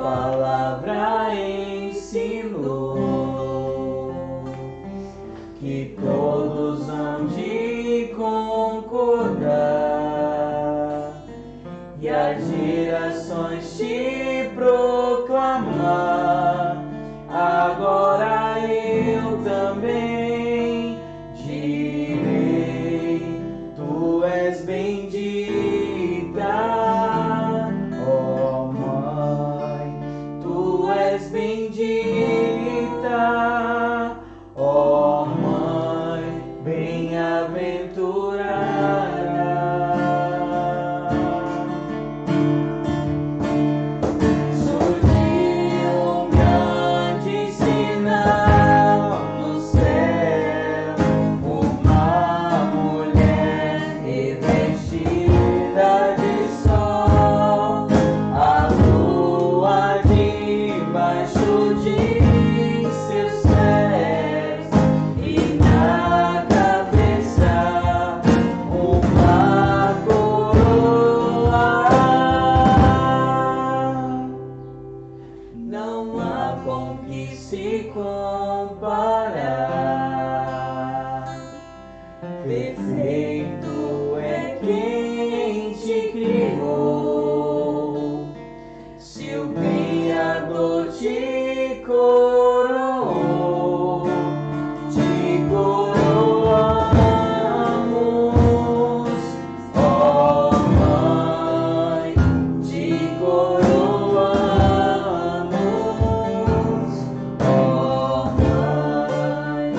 palavra ensinou que todos hão de concordar e as gerações te proclamar. Agora eu também direi: tu és bendita, ó Mãe, tu és bendita, ó Mãe, bem-aventurada. Perfeito é quem te criou, se o Criador te coroou, te coroamos, ó Mãe, te coroamos, ó Mãe,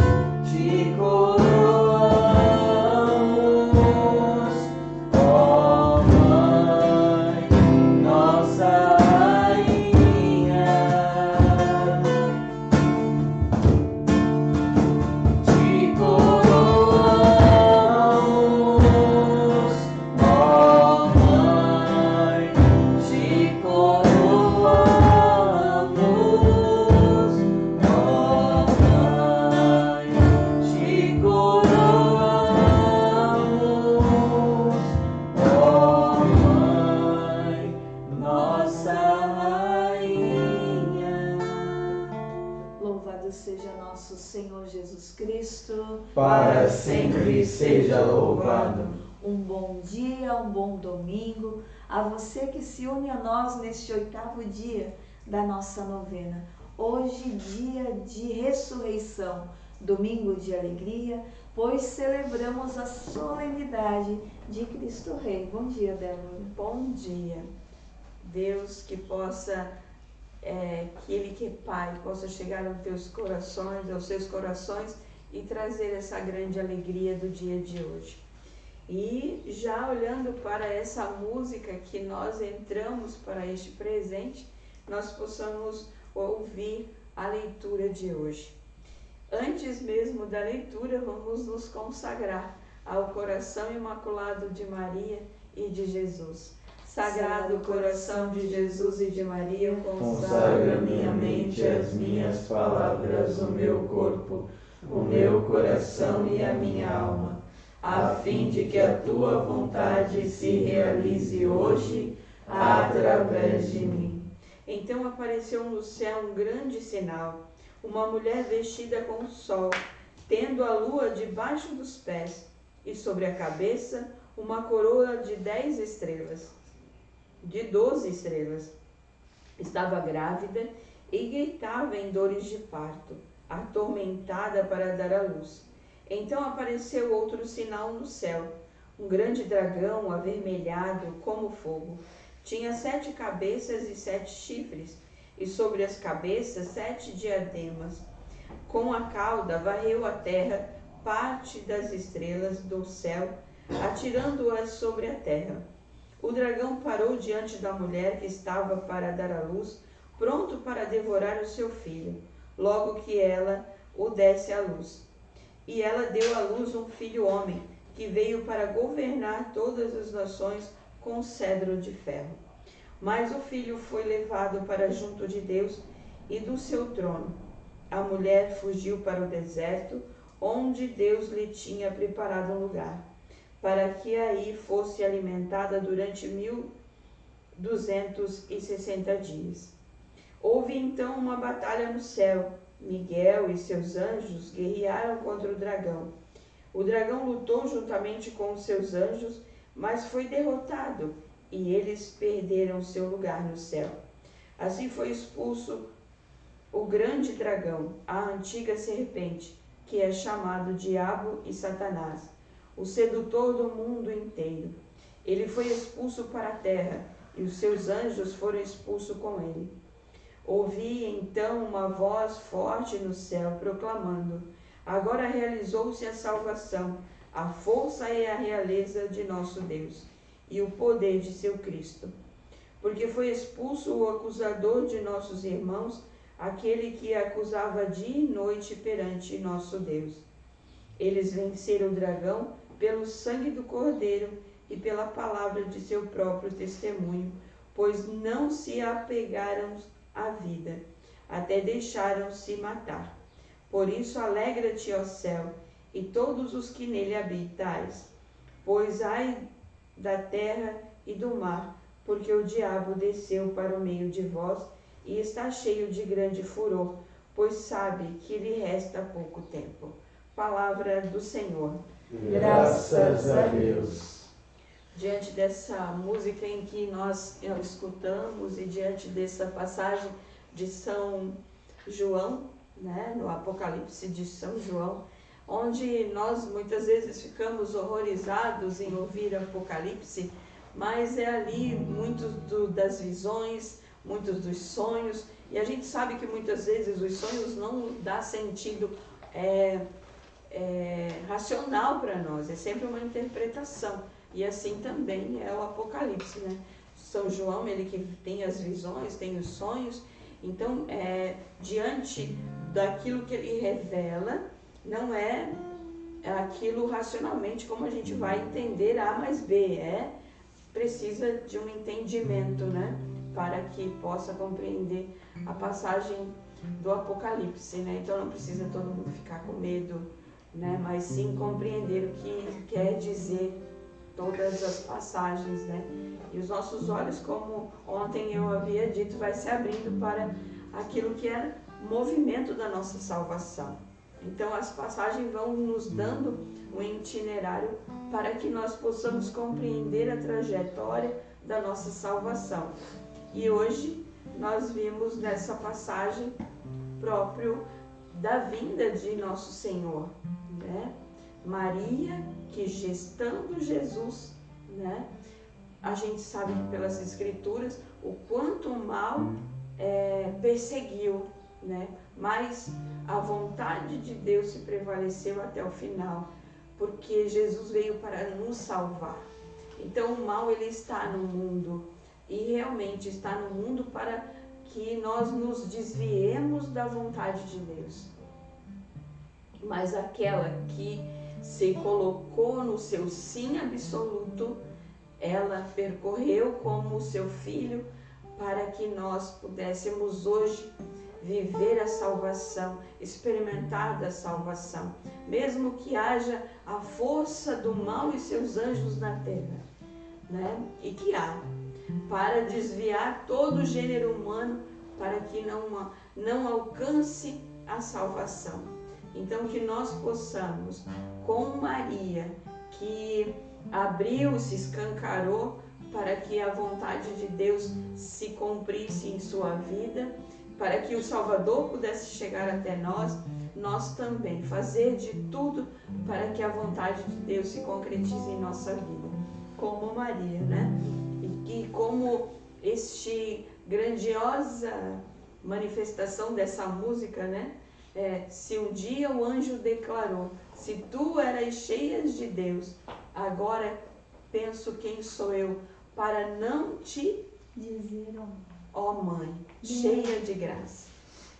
te coroamos, ó Mãe, nossa Rainha. Te coroamos, ó Mãe, te coroamos, ó Mãe, te coroamos, ó Mãe, nossa Rainha. Louvado seja nosso Senhor Jesus Cristo. Para sempre seja louvado. Um bom dia, um bom domingo a você que se une a nós neste 8º dia da nossa novena. Hoje, dia de ressurreição, domingo de alegria, pois celebramos a solenidade de Cristo Rei. Bom dia, Débora. Bom dia. Deus, que possa, que Ele que é Pai, possa chegar aos teus corações, aos seus corações e trazer essa grande alegria do dia de hoje. E já olhando para essa música que nós entramos para este presente, nós possamos ouvir a leitura de hoje. Antes mesmo da leitura, vamos nos consagrar ao coração imaculado de Maria e de Jesus. Sagrado coração de Jesus e de Maria, Consagra minha mente, as minhas palavras, o meu corpo, o meu coração e a minha alma, a fim de que a tua vontade se realize hoje através de mim. Então apareceu no céu um grande sinal, uma mulher vestida com o sol, tendo a lua debaixo dos pés, e sobre a cabeça uma coroa de 12 estrelas. Estava grávida e gritava em dores de parto, atormentada para dar à luz. Então apareceu outro sinal no céu, um grande dragão avermelhado como fogo. Tinha 7 cabeças e 7 chifres, e sobre as cabeças 7 diademas. Com a cauda varreu a terra, parte das estrelas do céu, atirando-as sobre a terra. O dragão parou diante da mulher que estava para dar à luz, pronto para devorar o seu filho, logo que ela o desse à luz. E ela deu à luz um filho homem, que veio para governar todas as nações com cedro de ferro. Mas o filho foi levado para junto de Deus e do seu trono. A mulher fugiu para o deserto, onde Deus lhe tinha preparado um lugar, para que aí fosse alimentada durante 1260 dias. Houve então uma batalha no céu. Miguel e seus anjos guerrearam contra o dragão. O dragão lutou juntamente com os seus anjos, mas foi derrotado, e eles perderam seu lugar no céu. Assim foi expulso o grande dragão, a antiga serpente, que é chamado Diabo e Satanás, o sedutor do mundo inteiro. Ele foi expulso para a terra, e os seus anjos foram expulsos com ele. Ouvi então uma voz forte no céu, proclamando: agora realizou-se a salvação, a força e a realeza de nosso Deus, e o poder de seu Cristo. Porque foi expulso o acusador de nossos irmãos, aquele que acusava dia e noite perante nosso Deus. Eles venceram o dragão pelo sangue do Cordeiro e pela palavra de seu próprio testemunho, pois não se apegaram à vida, até deixaram-se matar. Por isso alegra-te, ó céu, e todos os que nele habitais, pois ai da terra e do mar, porque o diabo desceu para o meio de vós e está cheio de grande furor, pois sabe que lhe resta pouco tempo. Palavra do Senhor. Graças a Deus. Diante dessa música em que nós escutamos e diante dessa passagem de São João, né, no Apocalipse de São João, onde nós muitas vezes ficamos horrorizados em ouvir Apocalipse, mas é ali muitos das visões, muitos dos sonhos, e a gente sabe que muitas vezes os sonhos não dão sentido racional para nós, é sempre uma interpretação. E assim também é o Apocalipse, né? São João, ele que tem as visões, tem os sonhos, então, diante daquilo que ele revela, não é aquilo racionalmente como a gente vai entender A mais B, precisa de um entendimento, né? Para que possa compreender a passagem do Apocalipse, né? Então não precisa todo mundo ficar com medo, né? Mas sim compreender o que quer dizer todas as passagens, né? E os nossos olhos, como ontem eu havia dito, vai se abrindo para aquilo que é o movimento da nossa salvação. Então as passagens vão nos dando um itinerário para que nós possamos compreender a trajetória da nossa salvação. E hoje nós vimos nessa passagem próprio da vinda de nosso Senhor, né? Maria, que gestando Jesus, né? A gente sabe que pelas Escrituras o quanto o mal perseguiu, né? Mas a vontade de Deus se prevaleceu até o final, porque Jesus veio para nos salvar. Então o mal ele está no mundo, e realmente está no mundo para que nós nos desviemos da vontade de Deus. Mas aquela que se colocou no seu sim absoluto, ela percorreu como o seu filho para que nós pudéssemos hoje viver a salvação, experimentar da salvação, mesmo que haja a força do mal e seus anjos na terra, né? E que há, para desviar todo o gênero humano para que não alcance a salvação. Então que nós possamos, com Maria, que abriu, se escancarou para que a vontade de Deus se cumprisse em sua vida, para que o Salvador pudesse chegar até nós, nós também fazer de tudo para que a vontade de Deus se concretize em nossa vida, como Maria, né? E que como este grandiosa manifestação dessa música, né? Se um dia o anjo declarou, se tu eras cheia de Deus, agora penso quem sou eu para não te dizer, ó mãe, cheia de graça.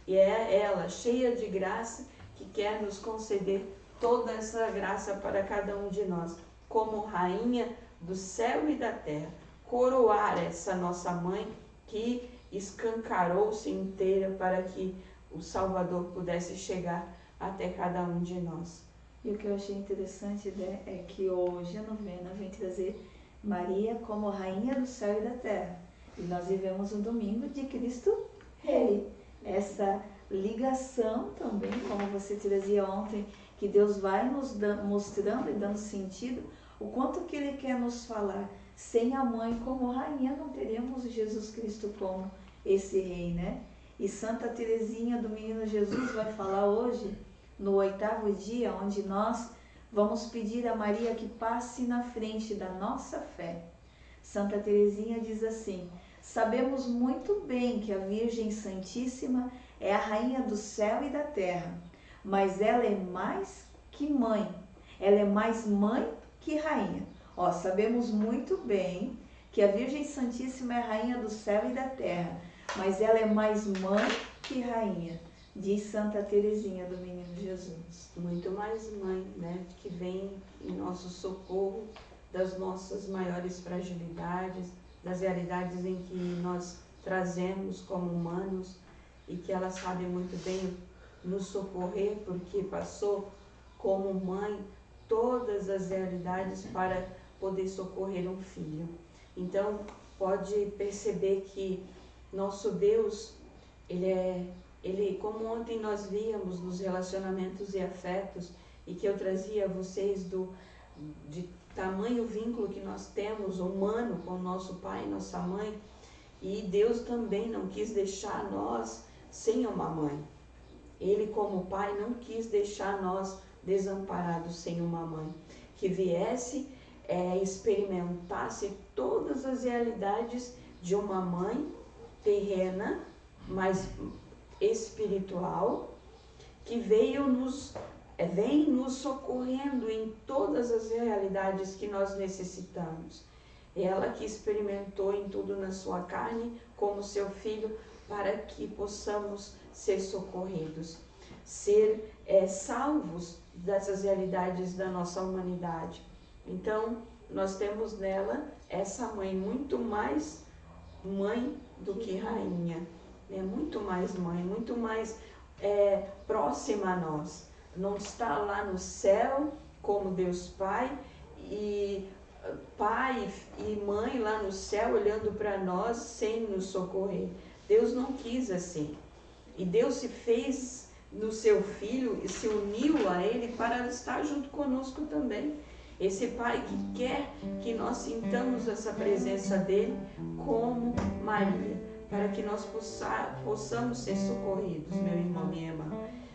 E é ela, cheia de graça, que quer nos conceder toda essa graça para cada um de nós, como rainha do céu e da terra, coroar essa nossa mãe que escancarou-se inteira para que o Salvador pudesse chegar até cada um de nós. E o que eu achei interessante, né, é que hoje a novena vem trazer Maria como rainha do céu e da terra. E nós vivemos o domingo de Cristo Rei. Essa ligação também, como você trazia ontem, que Deus vai nos mostrando e dando sentido, o quanto que Ele quer nos falar. Sem a mãe como rainha, não teremos Jesus Cristo como esse rei, né? E Santa Teresinha do Menino Jesus vai falar hoje, no 8º dia, onde nós vamos pedir a Maria que passe na frente da nossa fé. Santa Teresinha diz assim: sabemos muito bem que a Virgem Santíssima é a rainha do céu e da terra, mas ela é mais que mãe, ela é mais mãe que rainha. Sabemos muito bem que a Virgem Santíssima é a rainha do céu e da terra, mas ela é mais mãe que rainha, diz Santa Teresinha do Menino Jesus. Muito mais mãe, né? Que vem em nosso socorro das nossas maiores fragilidades, das realidades em que nós trazemos como humanos, e que ela sabe muito bem nos socorrer, porque passou como mãe todas as realidades para poder socorrer um filho. Então, pode perceber que nosso Deus, Ele, como ontem nós víamos nos relacionamentos e afetos, e que eu trazia a vocês de tamanho vínculo que nós temos, humano, com nosso pai e nossa mãe, e Deus também não quis deixar nós sem uma mãe. Ele, como pai, não quis deixar nós desamparados sem uma mãe, que viesse, experimentasse todas as realidades de uma mãe terrena, mas espiritual, que vem nos socorrendo em todas as realidades que nós necessitamos. Ela que experimentou em tudo na sua carne, como seu filho, para que possamos ser socorridos, ser salvos dessas realidades da nossa humanidade. Então, nós temos nela essa mãe, muito mais mãe do que rainha, né? Muito mais mãe, muito mais próxima a nós. Não está lá no céu como Deus Pai e mãe lá no céu olhando para nós sem nos socorrer. Deus não quis assim. E Deus se fez no seu Filho e se uniu a Ele para estar junto conosco também. Esse Pai que quer que nós sintamos essa presença dEle como Maria, para que nós possamos ser socorridos, meu irmão, minha irmã,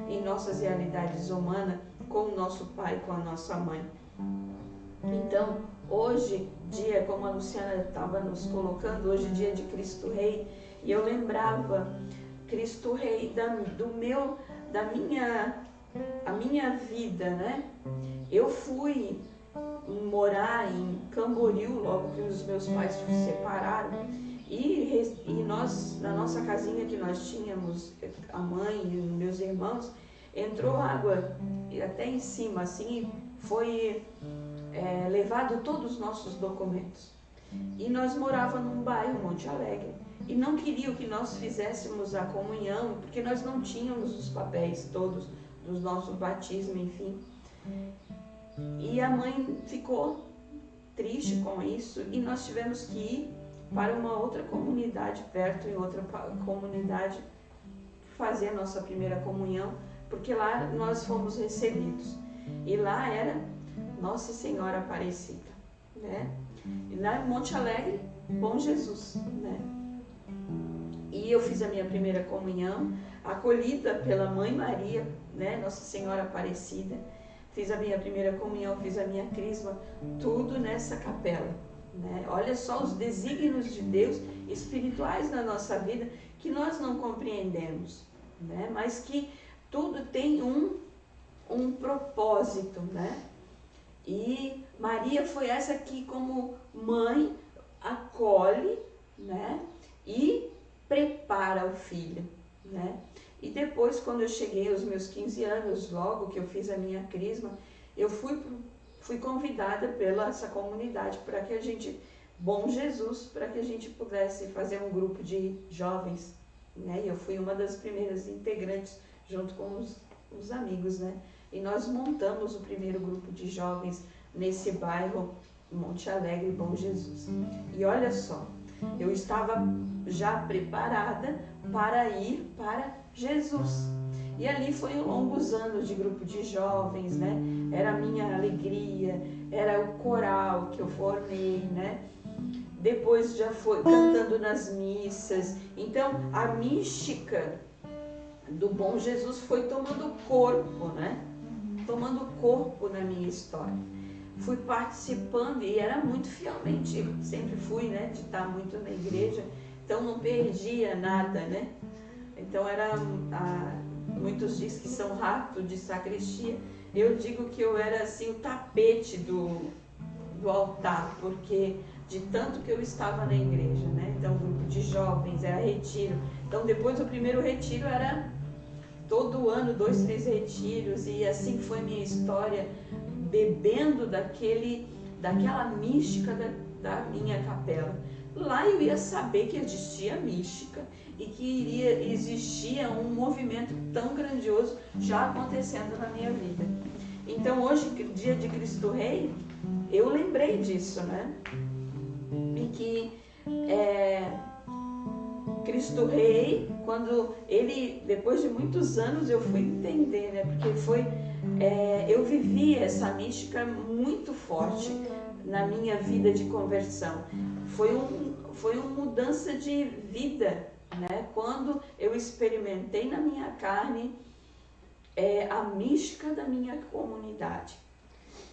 em nossas realidades humanas, com o nosso pai, com a nossa mãe. Então, hoje, dia, como a Luciana estava nos colocando, hoje dia de Cristo Rei, e eu lembrava, Cristo Rei, a minha vida, né? Eu fui morar em Camboriú, logo que os meus pais se separaram, e nós, na nossa casinha que nós tínhamos, a mãe e os meus irmãos, entrou água até em cima, assim, foi levado todos os nossos documentos. E nós morávamos num bairro, Monte Alegre, e não queriam que nós fizéssemos a comunhão, porque nós não tínhamos os papéis todos dos nossos batismos, enfim. E a mãe ficou triste com isso, e nós tivemos que ir para uma outra comunidade, perto, em outra comunidade, fazer a nossa primeira comunhão, porque lá nós fomos recebidos. E lá era Nossa Senhora Aparecida, né? E lá em Monte Alegre, Bom Jesus, né? E eu fiz a minha primeira comunhão, acolhida pela Mãe Maria, né? Nossa Senhora Aparecida. Fiz a minha primeira comunhão, fiz a minha crisma, tudo nessa capela, né? Olha só os desígnios de Deus espirituais na nossa vida que nós não compreendemos, né? Mas que tudo tem um propósito, né? E Maria foi essa que, como mãe, acolhe, né? E prepara o filho, né? E depois, quando eu cheguei aos meus 15 anos, logo que eu fiz a minha crisma, eu fui convidada pela essa comunidade para que a gente, Bom Jesus, para que a gente pudesse fazer um grupo de jovens, né? E eu fui uma das primeiras integrantes, junto com os amigos, né? E nós montamos o primeiro grupo de jovens nesse bairro, Monte Alegre, Bom Jesus. E olha só, Eu estava já preparada para ir para Jesus. E ali foi longos anos de grupo de jovens, né? Era a minha alegria, era o coral que eu formei, né? Depois já foi cantando nas missas. Então a mística do bom Jesus foi tomando corpo, né? Tomando corpo na minha história. Fui participando e era muito fielmente, sempre fui, né? De estar muito na igreja, então não perdia nada, né? Então muitos dizem que são rato de sacristia. Eu digo que eu era assim o tapete do altar, porque de tanto que eu estava na igreja, né? Então grupo de jovens, era retiro. Então depois do primeiro retiro era todo ano 2, 3 retiros, e assim foi minha história, bebendo daquela mística da minha capela. Lá eu ia saber que existia mística e que existia um movimento tão grandioso já acontecendo na minha vida. Então hoje, dia de Cristo Rei, eu lembrei disso, né? E que Cristo Rei, quando ele, depois de muitos anos, eu fui entender, né? Porque eu vivi essa mística muito forte na minha vida de conversão. Foi uma mudança de vida, né? Quando eu experimentei na minha carne a mística da minha comunidade.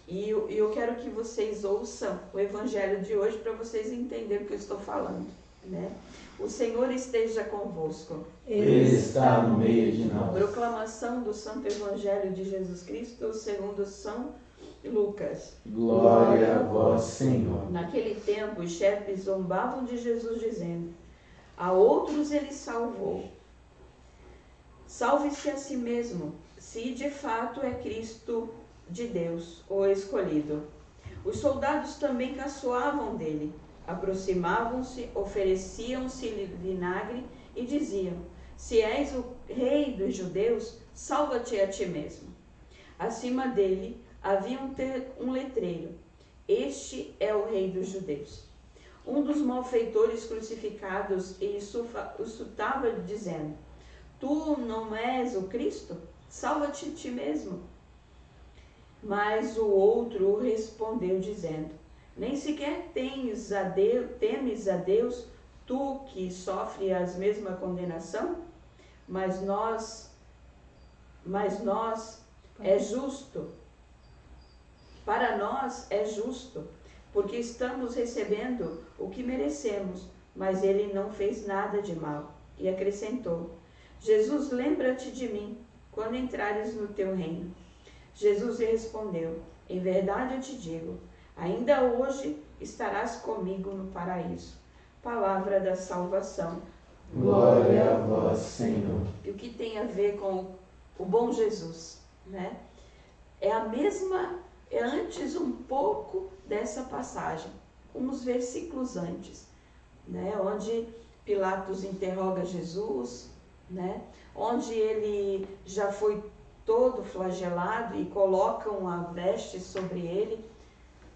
E eu quero que vocês ouçam o evangelho de hoje para vocês entenderem o que eu estou falando, né? O Senhor esteja convosco. Ele está no meio de nós. Proclamação do Santo Evangelho de Jesus Cristo segundo São Lucas. Glória a vós, Senhor. Naquele tempo, os chefes zombavam de Jesus, dizendo: a outros ele salvou. Salve-se a si mesmo, se de fato é Cristo de Deus, o escolhido. Os soldados também caçoavam dele. Aproximavam-se, ofereciam-se vinagre e diziam: se és o rei dos judeus, salva-te a ti mesmo. Acima dele havia um letreiro: este é o rei dos judeus. Um dos malfeitores crucificados insultava dizendo: tu não és o Cristo? Salva-te a ti mesmo. Mas o outro respondeu dizendo: nem sequer temes a Deus, tu que sofre a mesma condenação? Mas nós é justo. Para nós é justo, porque estamos recebendo o que merecemos, mas ele não fez nada de mal. E acrescentou: Jesus, lembra-te de mim quando entrares no teu reino. Jesus lhe respondeu: em verdade eu te digo, ainda hoje estarás comigo no paraíso. Palavra da salvação. Glória a vós, Senhor. E o que tem a ver com o bom Jesus, né? É antes um pouco dessa passagem, uns versículos antes, né? Onde Pilatos interroga Jesus, né? Onde ele já foi todo flagelado e colocam a veste sobre ele,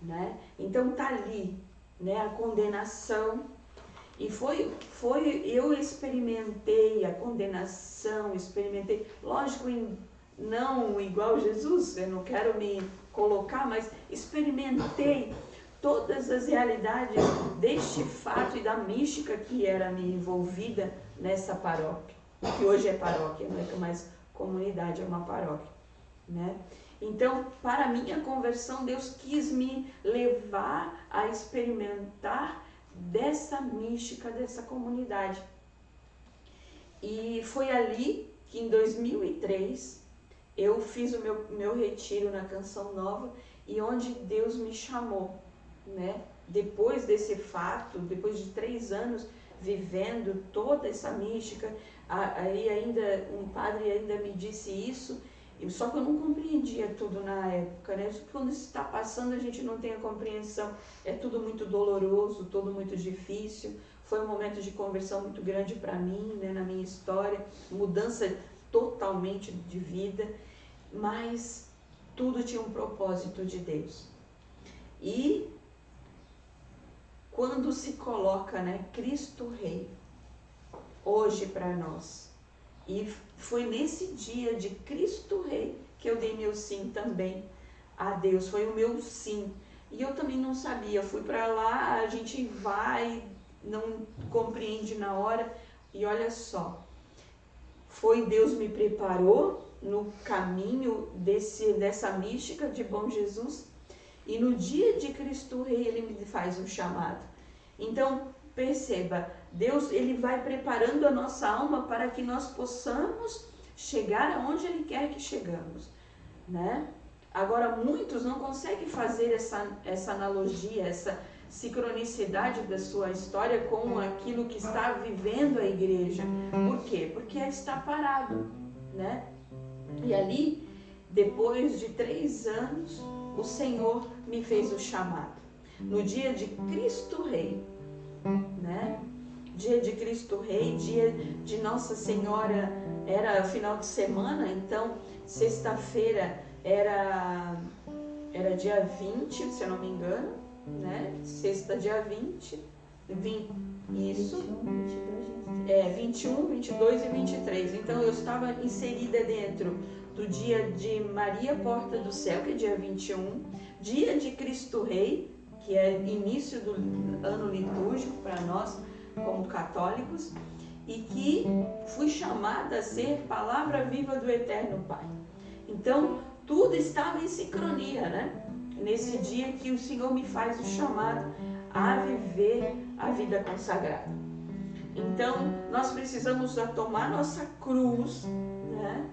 né? Então tá ali, né? A condenação. E eu experimentei a condenação, lógico, não igual Jesus, eu não quero me colocar, mas experimentei todas as realidades deste fato e da mística que era me envolvida nessa paróquia, que hoje é paróquia, não é mais comunidade, é uma paróquia, né? Então, para a minha conversão, Deus quis me levar a experimentar dessa mística, dessa comunidade. E foi ali que em 2003 eu fiz o meu retiro na Canção Nova, e onde Deus me chamou, né? Depois desse fato, depois de 3 anos vivendo toda essa mística, aí ainda um padre ainda me disse isso, só que eu não compreendia tudo na época, né? Quando isso está passando a gente não tem a compreensão, é tudo muito doloroso, tudo muito difícil. Foi um momento de conversão muito grande para mim, né? Na minha história, mudança totalmente de vida, mas tudo tinha um propósito de Deus. E quando se coloca, né, Cristo Rei, hoje para nós. E foi nesse dia de Cristo Rei que eu dei meu sim também a Deus, foi o meu sim. E eu também não sabia, fui para lá, a gente vai, não compreende na hora, e olha só, foi Deus me preparou no caminho dessa mística de Bom Jesus, e no dia de Cristo Rei Ele me faz um chamado. Então, perceba, Deus Ele vai preparando a nossa alma para que nós possamos chegar aonde Ele quer que chegamos, né? Agora, muitos não conseguem fazer essa analogia, essa sincronicidade da sua história com aquilo que está vivendo a igreja. Por quê? Porque está parado, né? E ali, depois de 3 anos, o Senhor me fez o chamado. No dia de Cristo Rei, né? Dia de Cristo Rei, dia de Nossa Senhora, era final de semana, então sexta-feira era dia 20, se eu não me engano, né? Sexta, dia 20, isso, 21, 22 e 23. Então eu estava inserida dentro do dia de Maria Porta do Céu, que é dia 21, dia de Cristo Rei, que é início do ano litúrgico para nós como católicos, e que fui chamada a ser palavra viva do Eterno Pai. Então tudo estava em sincronia, né? Nesse dia que o Senhor me faz o chamado a viver a vida consagrada. Então, nós precisamos tomar nossa cruz, né?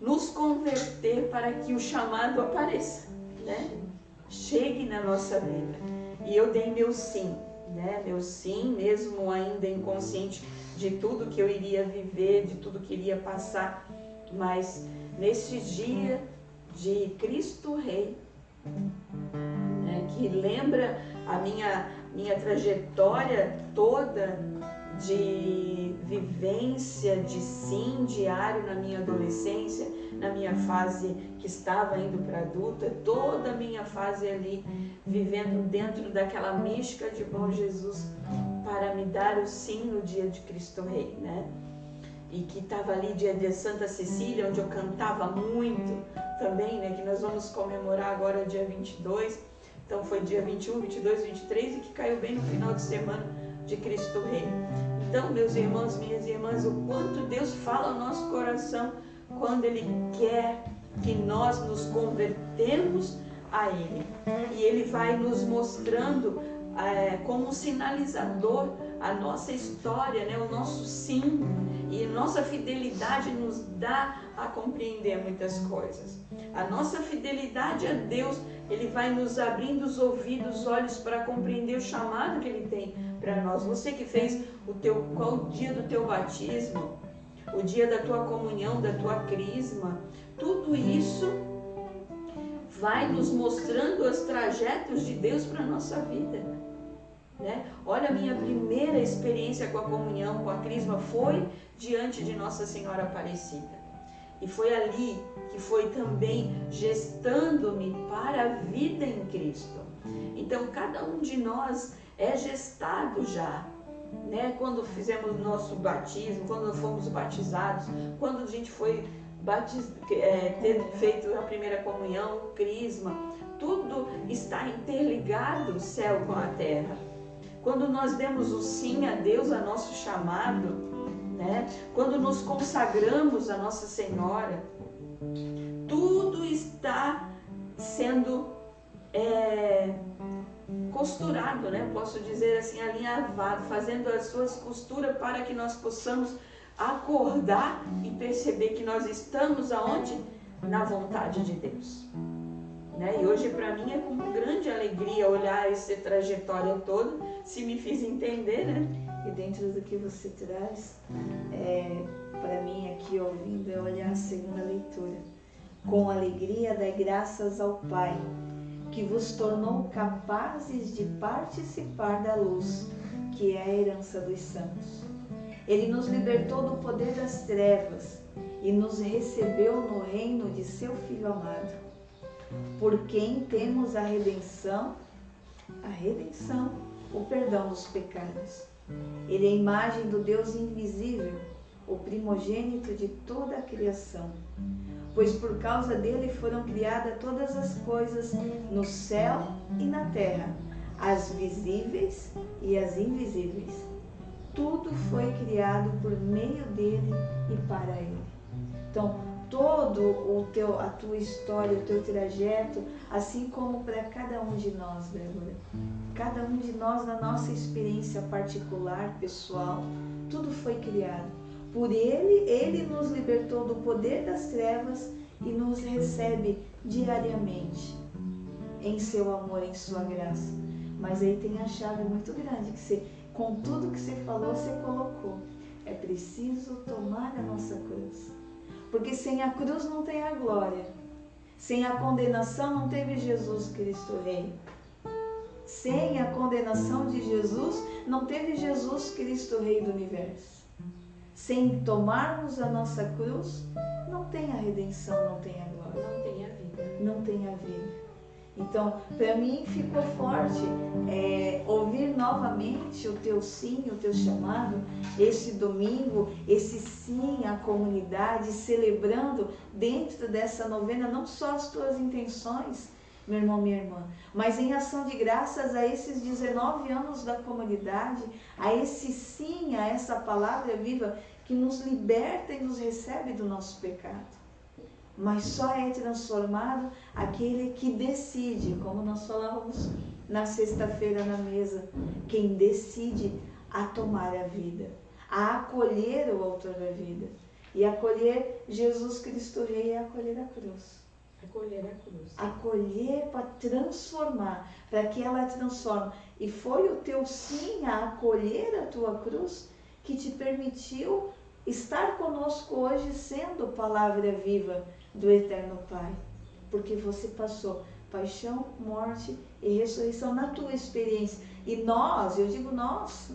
Nos converter para que o chamado apareça, né? Chegue na nossa vida. E eu dei meu sim, né? Meu sim, mesmo ainda inconsciente de tudo que eu iria viver, de tudo que iria passar, mas nesse dia de Cristo Rei, né, que lembra a minha trajetória toda de vivência, de sim diário na minha adolescência, na minha fase que estava indo para adulta, toda a minha fase ali, vivendo dentro daquela mística de Bom Jesus, para me dar o sim no dia de Cristo Rei, né? E que estava ali dia de Santa Cecília, onde eu cantava muito também, né? Que nós vamos comemorar agora dia 22, então foi dia 21, 22, 23 e que caiu bem no final de semana de Cristo Rei. Então, meus irmãos, minhas irmãs, o quanto Deus fala ao nosso coração quando Ele quer que nós nos convertemos a Ele. E Ele vai nos mostrando como um sinalizador a nossa história, né? O nosso sim, e nossa fidelidade nos dá a compreender muitas coisas. A nossa fidelidade a Deus, Ele vai nos abrindo os ouvidos, os olhos para compreender o chamado que Ele tem para nós. Você que fez qual o dia do teu batismo, o dia da tua comunhão, da tua crisma, tudo isso vai nos mostrando os trajetos de Deus para a nossa vida, né? Olha, a minha primeira experiência com a comunhão, com a crisma, foi diante de Nossa Senhora Aparecida. E foi ali que foi também gestando-me para a vida em Cristo. Então, cada um de nós é gestado já, né? Quando fizemos o nosso batismo, quando fomos batizados, quando a gente foi ter feito a primeira comunhão, o crisma, tudo está interligado, o céu com a terra. Quando nós demos o sim a Deus, a nosso chamado, né? Quando nos consagramos a Nossa Senhora, tudo está sendo costurado, né? Posso dizer assim, alinhavado, fazendo as suas costuras para que nós possamos acordar e perceber que nós estamos aonde? Na vontade de Deus. Né? E hoje para mim é com grande alegria olhar essa trajetória toda, se me fiz entender, né? E dentro do que você traz, para mim aqui ouvindo, é olhar a segunda leitura. Com alegria dai graças ao Pai, que vos tornou capazes de participar da luz, que é a herança dos santos. Ele nos libertou do poder das trevas e nos recebeu no reino de seu Filho amado, por quem temos a redenção o perdão dos pecados. Ele é a imagem do Deus invisível, o primogênito de toda a criação. Pois por causa dele foram criadas todas as coisas no céu e na terra, as visíveis e as invisíveis. Tudo foi criado por meio dele e para ele. Então, a tua história, o teu trajeto, assim como para cada um de nós, Débora, cada um de nós na nossa experiência particular, pessoal, tudo foi criado. Por ele nos libertou do poder das trevas e nos recebe diariamente em seu amor, em sua graça. Mas aí tem a chave muito grande, que você, com tudo que você falou, você colocou. É preciso tomar a nossa cruz. Porque sem a cruz não tem a glória. Sem a condenação não teve Jesus Cristo Rei. Sem a condenação de Jesus, não teve Jesus Cristo Rei do Universo. Sem tomarmos a nossa cruz, não tem a redenção, não tem a glória. Não tem a vida. Não tem a vida. Então, para mim ficou forte ouvir novamente o teu sim, o teu chamado, esse domingo, esse sim à comunidade, celebrando dentro dessa novena não só as tuas intenções, meu irmão, minha irmã, mas em ação de graças a esses 19 anos da comunidade, a esse sim, a essa palavra viva que nos liberta e nos recebe do nosso pecado. Mas só é transformado aquele que decide, como nós falávamos na sexta-feira na mesa, quem decide a tomar a vida, a acolher o autor da vida. E acolher Jesus Cristo Rei é acolher a cruz. Acolher a cruz. Acolher para transformar, para que ela transforme. E foi o teu sim a acolher a tua cruz que te permitiu estar conosco hoje sendo palavra viva do Eterno Pai. Porque você passou paixão, morte e ressurreição na tua experiência. E nós, eu digo nós,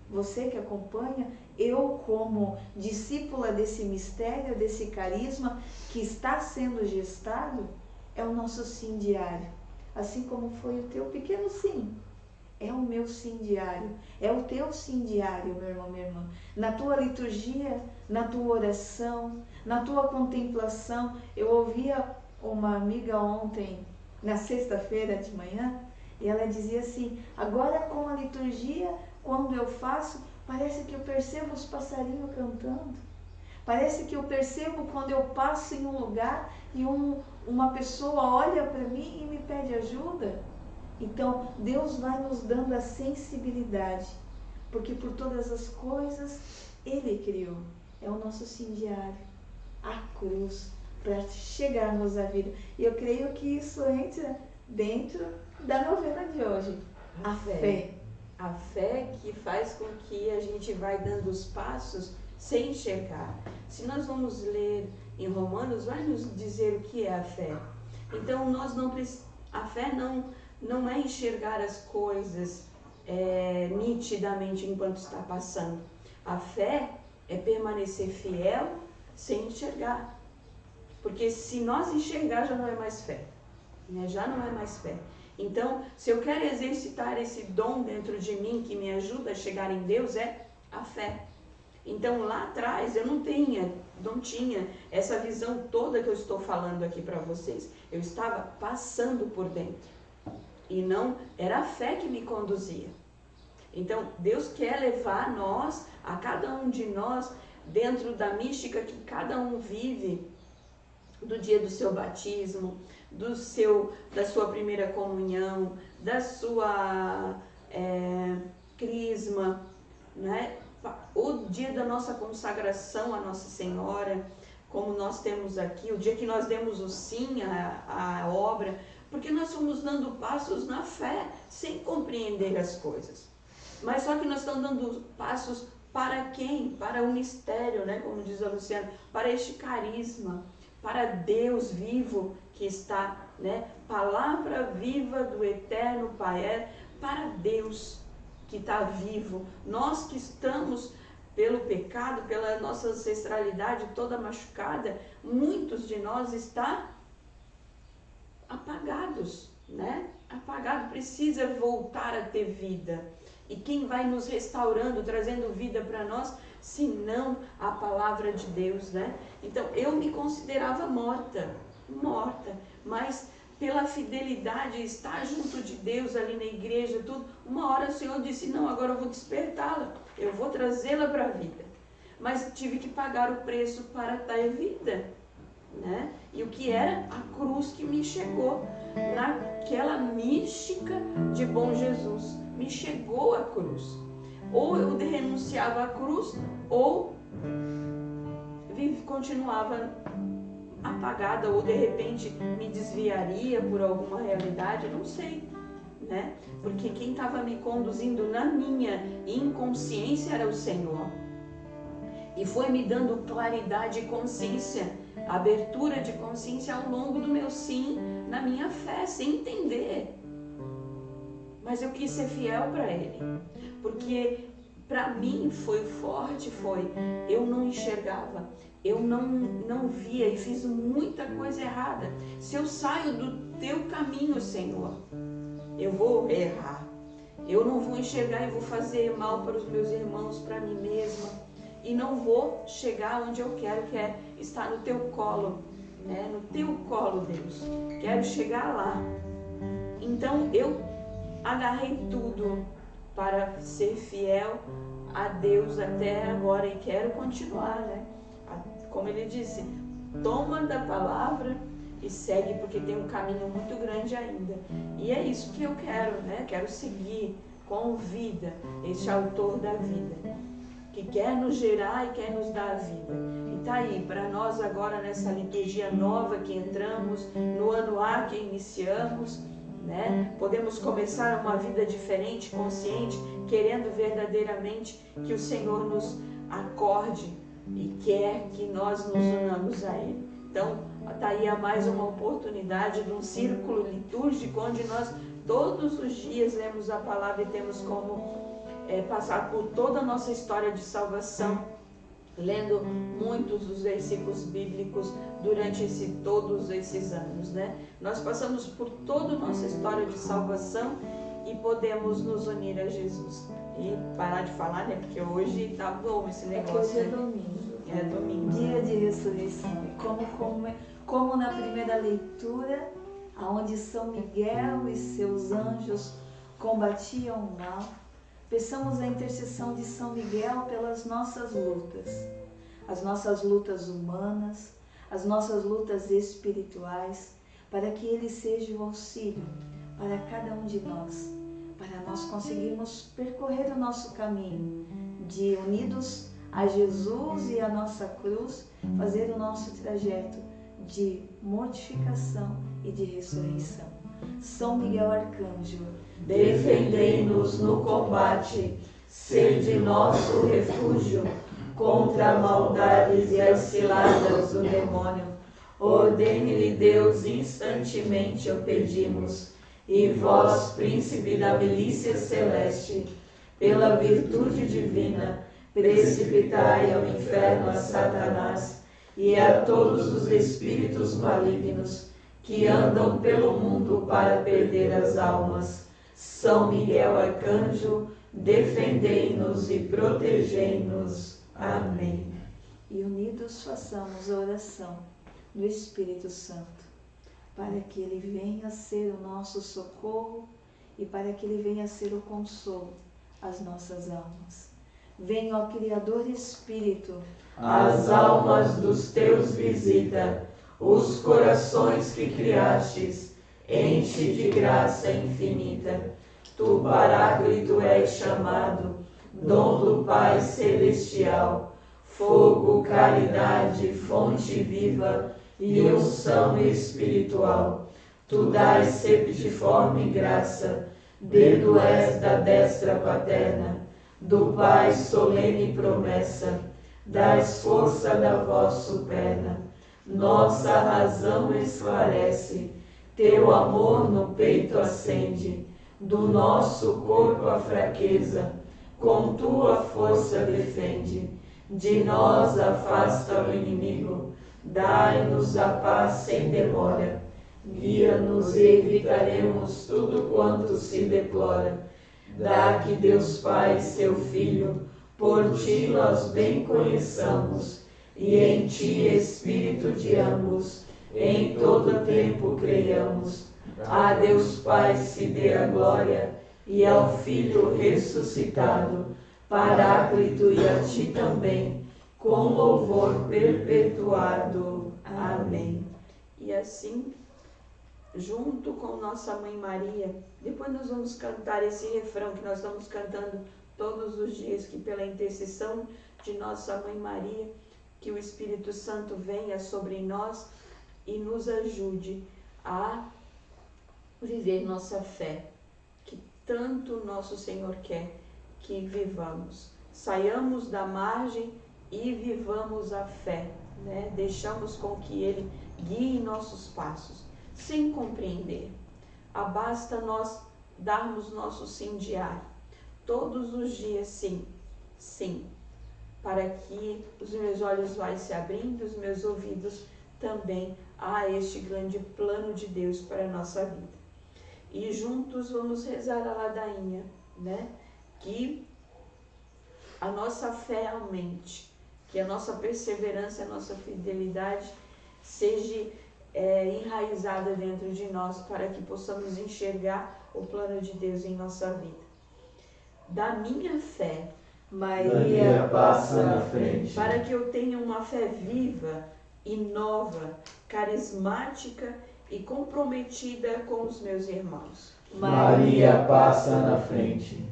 você que acompanha, eu como discípula desse mistério, desse carisma que está sendo gestado, é o nosso sim diário. Assim como foi o teu pequeno sim. É o meu sim diário, é o teu sim diário, meu irmão, minha irmã. Na tua liturgia, na tua oração, na tua contemplação. Eu ouvia uma amiga ontem, na sexta-feira de manhã, e ela dizia assim, agora com a liturgia, quando eu faço, parece que eu percebo os passarinhos cantando. Parece que eu percebo quando eu passo em um lugar e uma pessoa olha para mim e me pede ajuda. Então, Deus vai nos dando a sensibilidade, porque por todas as coisas Ele criou. É o nosso sim diário, a cruz, para chegarmos à vida. E eu creio que isso entra dentro da novena de hoje. A fé. A fé que faz com que a gente vai dando os passos sem enxergar. Se nós vamos ler em Romanos, vai nos dizer o que é a fé. Então, a fé não é enxergar as coisas nitidamente enquanto está passando. A fé é permanecer fiel sem enxergar. Porque se nós enxergar, já não é mais fé. Né? Já não é mais fé. Então, se eu quero exercitar esse dom dentro de mim que me ajuda a chegar em Deus, é a fé. Então, lá atrás, eu não tinha essa visão toda que eu estou falando aqui para vocês. Eu estava passando por dentro. E não era a fé que me conduzia. Então, Deus quer levar nós, a cada um de nós, dentro da mística que cada um vive, do dia do seu batismo, da sua primeira comunhão, da sua crisma, né? O dia da nossa consagração à Nossa Senhora, como nós temos aqui, o dia que nós demos o sim à obra, porque nós fomos dando passos na fé, sem compreender as coisas. Mas só que nós estamos dando passos para quem? Para o mistério, né? Como diz a Luciana, para este carisma, para Deus vivo que está, né? Palavra viva do Eterno Pai, para Deus que está vivo. Nós que estamos pelo pecado, pela nossa ancestralidade toda machucada, muitos de nós estão apagados, né? apagado, precisa voltar a ter vida. E quem vai nos restaurando, trazendo vida para nós, se não a palavra de Deus, né? Então, eu me considerava morta, mas pela fidelidade, estar junto de Deus ali na igreja, tudo, uma hora o Senhor disse, não, agora eu vou despertá-la, eu vou trazê-la para a vida. Mas tive que pagar o preço para dar vida, né? E o que era? A cruz que me chegou, naquela mística de bom Jesus, me chegou a cruz. Ou eu renunciava à cruz, ou continuava apagada, ou de repente me desviaria por alguma realidade, não sei, né? Porque quem estava me conduzindo na minha inconsciência era o Senhor. E foi me dando claridade e consciência, abertura de consciência ao longo do meu sim, na minha fé, sem entender. Mas eu quis ser fiel para Ele, porque para mim foi forte, eu não enxergava, eu não via e fiz muita coisa errada. Se eu saio do teu caminho, Senhor, eu vou errar. Eu não vou enxergar e vou fazer mal para os meus irmãos, para mim mesma. E não vou chegar onde eu quero, que é estar no teu colo, né? No teu colo, Deus. Quero chegar lá. Então eu agarrei tudo para ser fiel a Deus até agora e quero continuar, né? Como ele disse, toma da palavra e segue, porque tem um caminho muito grande ainda. E é isso que eu quero, né? Quero seguir com vida este autor da vida, que quer nos gerar e quer nos dar a vida. E tá aí, para nós agora nessa liturgia nova que entramos, no ano A que iniciamos, né? Podemos começar uma vida diferente, consciente, querendo verdadeiramente que o Senhor nos acorde e quer que nós nos unamos a Ele. Então, está aí a mais uma oportunidade de um círculo litúrgico onde nós todos os dias lemos a palavra e temos como passar por toda a nossa história de salvação, lendo muitos dos versículos bíblicos durante todos esses anos, né? Nós passamos por toda a nossa história de salvação e podemos nos unir a Jesus. E parar de falar, né? Porque hoje tá bom esse negócio. Hoje é domingo. É domingo. Dia de ressurreição. E como na primeira leitura, onde São Miguel e seus anjos combatiam o mal, peçamos a intercessão de São Miguel pelas nossas lutas, as nossas lutas humanas, as nossas lutas espirituais, para que ele seja o auxílio para cada um de nós, para nós conseguirmos percorrer o nosso caminho de unidos a Jesus e a nossa cruz, fazer o nosso trajeto de mortificação e de ressurreição. São Miguel Arcanjo, defendei-nos no combate, sede nosso refúgio contra maldades e as ciladas do demônio. Ordene-lhe Deus instantemente, o pedimos, e vós, príncipe da milícia celeste, pela virtude divina, precipitai ao inferno a Satanás e a todos os espíritos malignos que andam pelo mundo para perder as almas. São Miguel Arcanjo, defendei-nos e protegei-nos. Amém. E unidos façamos a oração do Espírito Santo, para que ele venha ser o nosso socorro e para que ele venha ser o consolo às nossas almas. Venha, ó Criador Espírito, as almas dos teus visita, os corações que criastes, enche de graça infinita. Tu, Paráclito, és chamado, dom do Pai Celestial, fogo, caridade, fonte viva e unção espiritual. Tu dás septiforme graça, dedo és da destra paterna, do Pai solene promessa, dás força da voz superna. Nossa razão esclarece, teu amor no peito acende, do nosso corpo a fraqueza, com tua força defende. De nós afasta o inimigo, dai-nos a paz sem demora, Guia-nos e evitaremos tudo quanto se deplora. Dá que Deus Pai, seu Filho, por ti nós bem conheçamos, e em ti, Espírito de ambos, em todo tempo creiamos. A Deus Pai se dê a glória, e ao Filho ressuscitado, Paráclito, e a ti também, com louvor perpetuado. Amém. E assim, junto com nossa Mãe Maria, depois nós vamos cantar esse refrão que nós estamos cantando todos os dias, que pela intercessão de nossa Mãe Maria, que o Espírito Santo venha sobre nós e nos ajude a viver nossa fé, que tanto nosso Senhor quer que vivamos. Saiamos da margem e vivamos a fé, né? Deixamos com que Ele guie nossos passos, sem compreender. Basta nós darmos nosso sim diário, todos os dias, sim, sim, para que os meus olhos vão se abrindo, os meus ouvidos também a este grande plano de Deus para a nossa vida. E juntos vamos rezar a ladainha, né? Que a nossa fé aumente, que a nossa perseverança, a nossa fidelidade seja enraizada dentro de nós, para que possamos enxergar o plano de Deus em nossa vida. Da minha fé, Maria passa na frente, para que eu tenha uma fé viva e nova, carismática e comprometida com os meus irmãos. Maria passa na frente.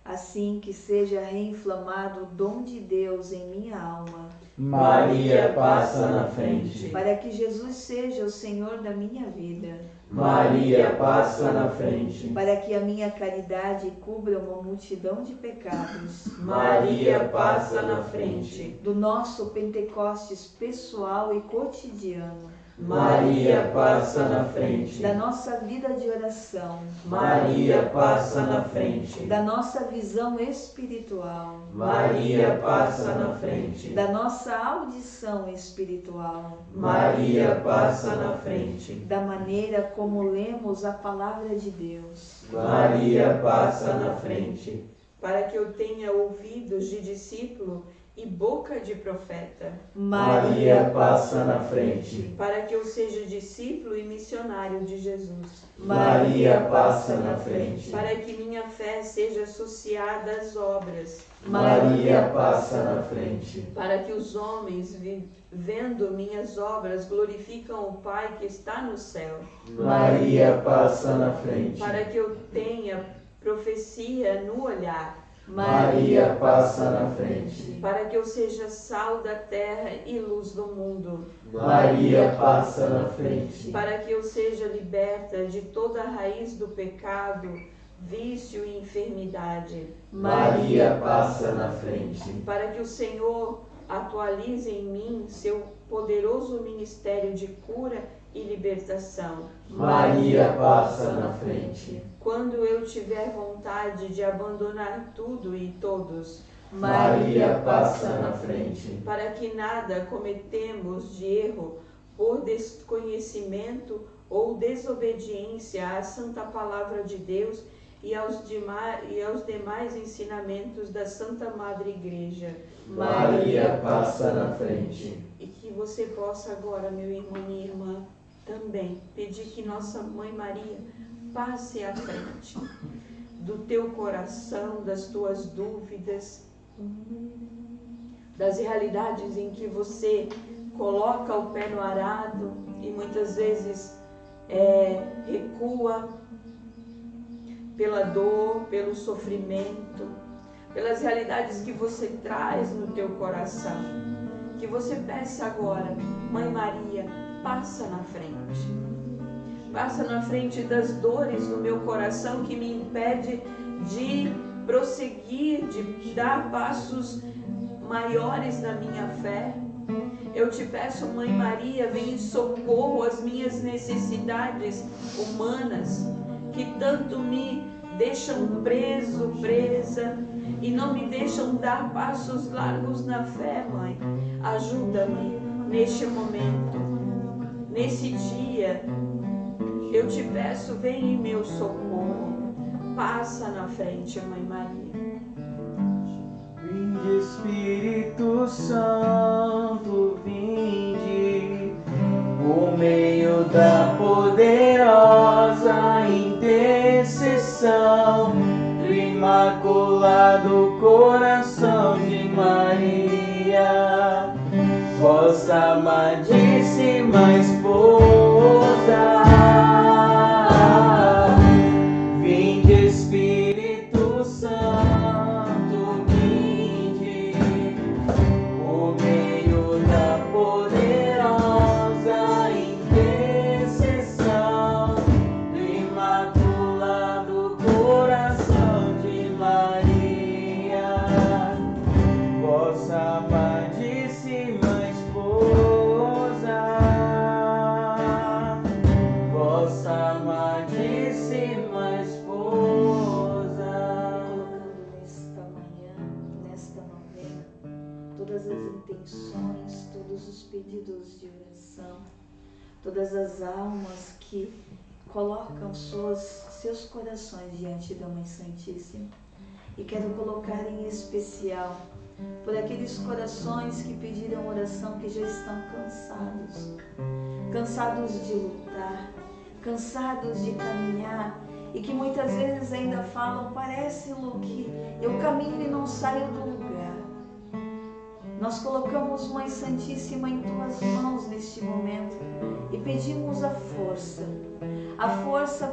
Assim que seja reinflamado o dom de Deus em minha alma. Maria passa na frente, Para que Jesus seja o Senhor da minha vida. Maria passa na frente, Para que a minha caridade cubra uma multidão de pecados. Maria passa na frente, Do nosso Pentecostes pessoal e cotidiano. Maria passa na frente, Da nossa vida de oração. Maria passa na frente, Da nossa visão espiritual. Maria passa na frente, Da nossa audição espiritual. Maria passa na frente, Da maneira como lemos a palavra de Deus. Maria passa na frente, Para que eu tenha ouvidos de discípulo e boca de profeta. Maria passa na frente, Para que eu seja discípulo e missionário de Jesus. Maria passa na frente, Para que minha fé seja associada às obras. Maria passa na frente, Para que os homens, vendo minhas obras, glorificam o Pai que está no céu. Maria passa na frente, Para que eu tenha profecia no olhar. Maria passa na frente, Para que eu seja sal da terra e luz do mundo. Maria passa na frente, Para que eu seja liberta de toda a raiz do pecado, vício e enfermidade. Maria passa na frente, Para que o Senhor atualize em mim seu poderoso ministério de cura e libertação. Maria passa na frente, Quando eu tiver vontade de abandonar tudo e todos, Maria passa na frente, para que nada cometemos de erro por desconhecimento ou desobediência à santa palavra de Deus e aos demais ensinamentos da Santa Madre Igreja. Maria passa na frente, E que você possa agora, meu irmão e minha irmã, também pedir que nossa Mãe Maria passe à frente do teu coração, das tuas dúvidas, das realidades em que você coloca o pé no arado e muitas vezes recua pela dor, pelo sofrimento, pelas realidades que você traz no teu coração. Que você peça agora, Mãe Maria, passa na frente. Passa na frente das dores no meu coração que me impede de prosseguir, de dar passos maiores na minha fé. Eu te peço, Mãe Maria, vem em socorro às minhas necessidades humanas, que tanto me deixam preso, presa, e não me deixam dar passos largos na fé, Mãe. Ajuda-me neste momento. Nesse dia, eu te peço, vem em meu socorro. Passa na frente, Mãe Maria. Vinde, Espírito Santo, vinde, por meio da poderosa intercessão do Imaculado Coração de Maria, vossa amadíssima esposa. Vinde, Espírito Santo, vinde, por meio da poderosa intercessão do Imaculado Coração de Maria, vossa amadíssima esposa, vossa amadíssima esposa. Colocando nesta manhã, nesta novena, todas as intenções, todos os pedidos de oração, todas as almas que colocam seus corações diante da Mãe Santíssima. E quero colocar em especial por aqueles corações que pediram oração, que já estão cansados de lutar, cansados de caminhar, e que muitas vezes ainda falam, parece, Lu, que eu caminho e não saio do lugar. Nós colocamos, Mãe Santíssima, em tuas mãos neste momento e pedimos a força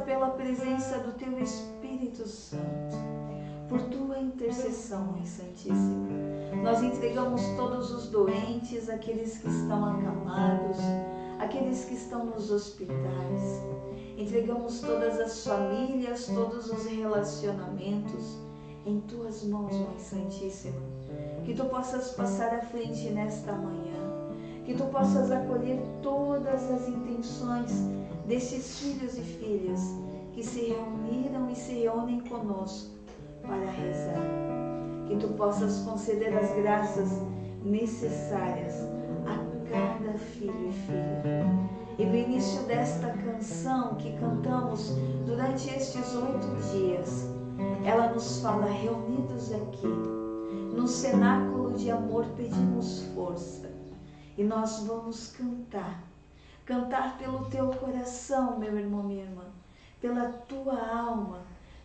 pela presença do teu Espírito Santo, por tua intercessão, Mãe Santíssima. Nós entregamos todos os doentes, aqueles que estão acamados, aqueles que estão nos hospitais. Entregamos todas as famílias, todos os relacionamentos em tuas mãos, Mãe Santíssima. Que tu possas passar à frente nesta manhã, que tu possas acolher todas as intenções destes filhos e filhas que se reuniram e se reúnem conosco para rezar. Que tu possas conceder as graças necessárias a cada filho e filha. E no início desta canção que cantamos durante estes 8 dias, ela nos fala: reunidos aqui, no cenáculo de amor pedimos força. E nós vamos cantar pelo teu coração, meu irmão, minha irmã, pela tua alma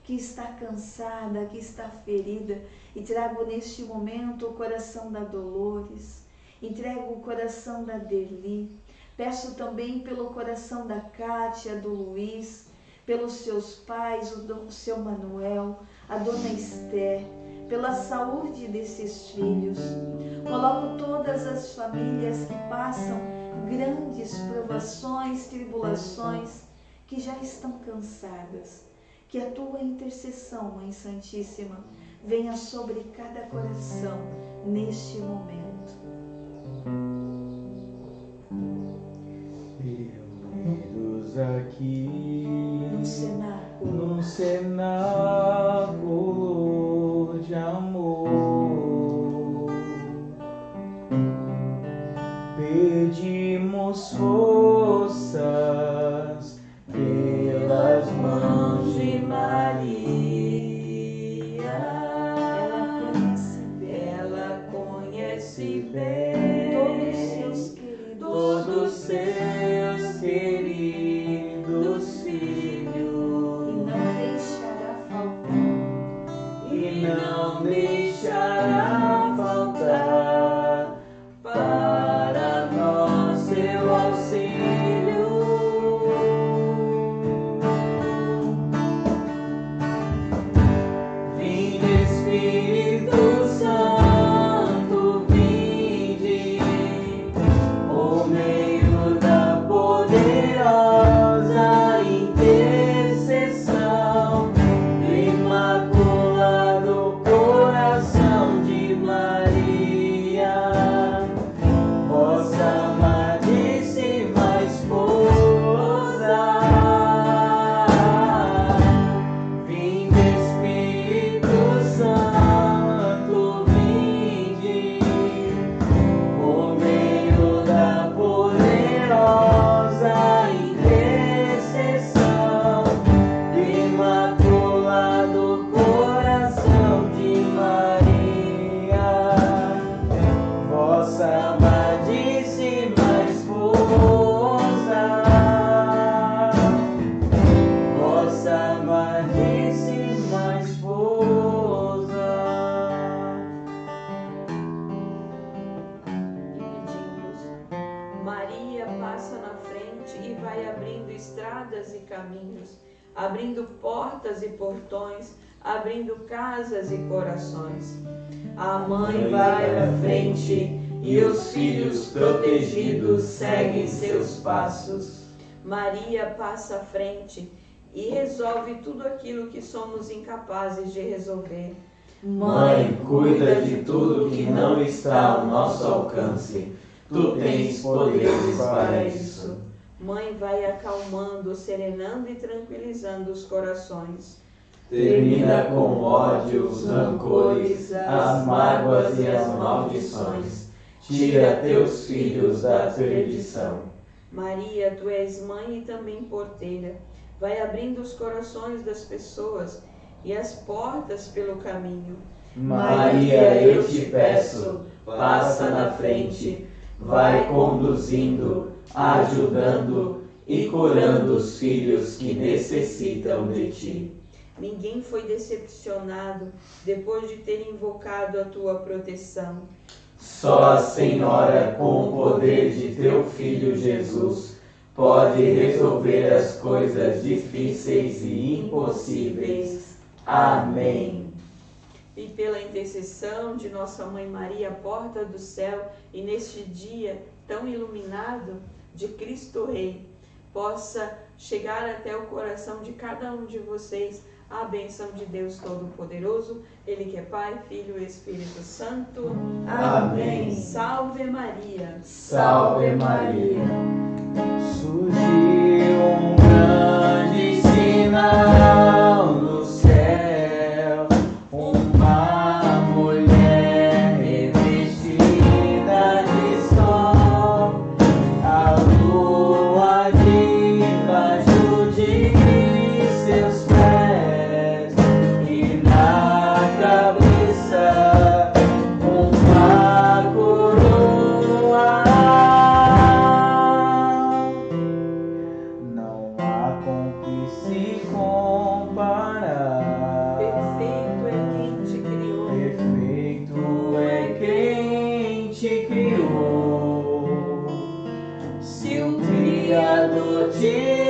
que está cansada, que está ferida. E trago neste momento o coração da Dolores, entrego o coração da Derli, peço também pelo coração da Kátia, do Luiz, pelos seus pais, o seu Manuel, a dona Esther, pela saúde desses filhos. Coloco todas as famílias que passam grandes provações, tribulações, que já estão cansadas. Que a tua intercessão, Mãe Santíssima, venha sobre cada coração neste momento. Reunidos aqui Num cenáculo de amor, pedimos forças pelas mãos de Maria. Ela conhece bem todos seus queridos filhos, e não deixará faltar para nós seu auxílio. Vinde, Espírito Santo, vinde, abrindo portas e portões, abrindo casas e corações. A mãe vai à frente e os filhos protegidos seguem seus passos. Maria passa à frente e resolve tudo aquilo que somos incapazes de resolver. Mãe, cuida de tudo que não está ao nosso alcance. Tu tens poderes para isso. Mãe vai acalmando, serenando e tranquilizando os corações. Termina com ódio, os rancores, as mágoas e as maldições. Tira teus filhos da perdição. Maria, tu és mãe e também porteira. Vai abrindo os corações das pessoas e as portas pelo caminho. Maria, eu te peço, passa na frente, vai conduzindo, ajudando e curando os filhos que necessitam de ti. Ninguém foi decepcionado depois de ter invocado a tua proteção. Só a Senhora, com o poder de teu Filho Jesus, pode resolver as coisas difíceis e impossíveis. Amém. E pela intercessão de nossa Mãe Maria, porta do céu, e neste dia tão iluminado de Cristo Rei, possa chegar até o coração de cada um de vocês a bênção de Deus Todo-Poderoso, Ele que é Pai, Filho e Espírito Santo. Amém. Salve Maria. Salve Maria. Surgiu um grande sinal no céu, uma mulher revestida de sol, a lua debaixo de seus pés, e na cabeça uma coroa. Não há com que se comparar. Perfeito é quem te criou. Perfeito é quem te criou. Se o Criador te